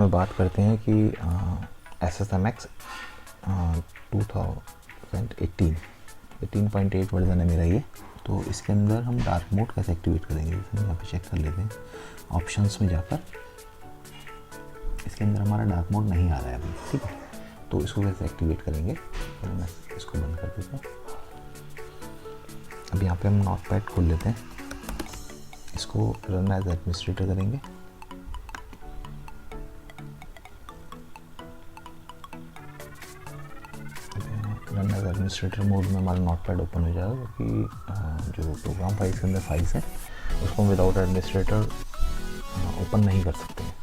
में बात करते हैं कि SSMS 18.8 वर्जन है मेरा ये। तो इसके अंदर हम डार्क मोड कैसे एक्टिवेट करेंगे, जैसे हम यहाँ पे चेक कर लेते हैं ऑप्शंस में जाकर। इसके अंदर हमारा डार्क मोड नहीं आ रहा है अभी, ठीक है। तो इसको कैसे एक्टिवेट करेंगे, तो मैं इसको बंद कर देता हूँ। अब यहाँ पे हम नोटपैड खोल लेते हैं, इसको रन एज एडमिनिस्ट्रेटर करेंगे। रन एज एडमिनिस्ट्रेटर मोड में हमारा नोटपैड ओपन हो जाएगा, क्योंकि जो प्रोग्राम फाइल्स के अंदर फाइल्स हैं उसको हम विदाउट एडमिनिस्ट्रेटर ओपन नहीं कर सकते हैं,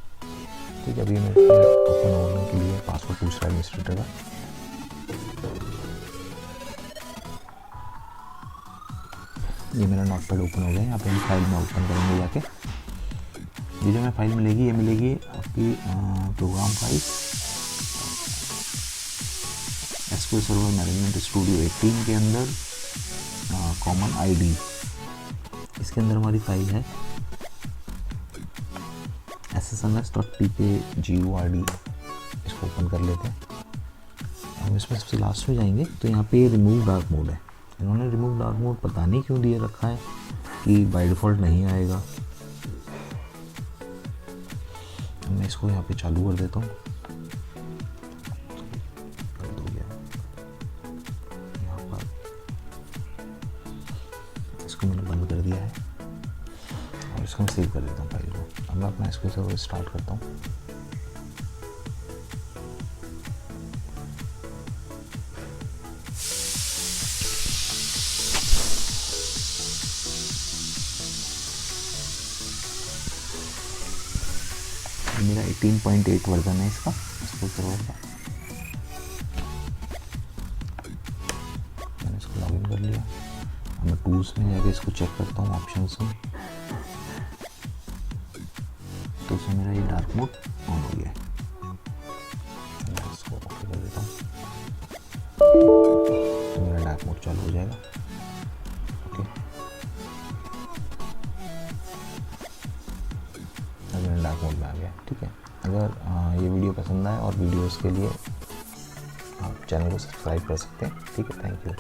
ठीक है। अभी मैं ओपन होने के लिए पासवर्ड पूछ रहा है एडमिनिस्ट्रेटर का। ये मेरा नोटपैड ओपन हो गया। यहाँ पे हम फाइल में ओपन करेंगे जाके। ये जो हमें फाइल मिलेगी, ये मिलेगी आपकी program file Sqlserver management studio 18 के अंदर कॉमन आईडी। इसके अंदर हमारी फाइल है SSMS.pkgord। इसको ओपन कर लेते हैं। हम इसमें सबसे लास्ट में जाएंगे तो यहाँ पे रिमूव डार्क मोड है। इन्होंने रिमूव डार्क मोड पता नहीं क्यों दिए रखा है कि बाय डिफ़ॉल्ट नहीं आएगा। मैं इसको यहाँ पे चालू कर देता हूँ। यहाँ पर इसको मैंने बंद कर दिया है और इसको मैं सेव कर देता हूँ फाइल को। अब मैं अपना Sqlserver स्टार्ट करता हूँ। मेरा 18.8 वर्जन है इसका Sqlserver का। मैंने इसको लॉगिन कर लिया। अब मैं टूल्स में जाके इसको चेक करता हूँ ऑप्शंस में, तो इसमें मेरा ये डार्क मोड ऑन हो गया है। मैं इसको ओके कर देता हूँ तो मेरा डार्क मोड चालू हो जाएगा। ओके, अब मेरा डार्क मोड में आ गया, ठीक है। अगर ये वीडियो पसंद आए और वीडियोस के लिए आप चैनल को सब्सक्राइब कर सकते हैं, ठीक है। Thank you.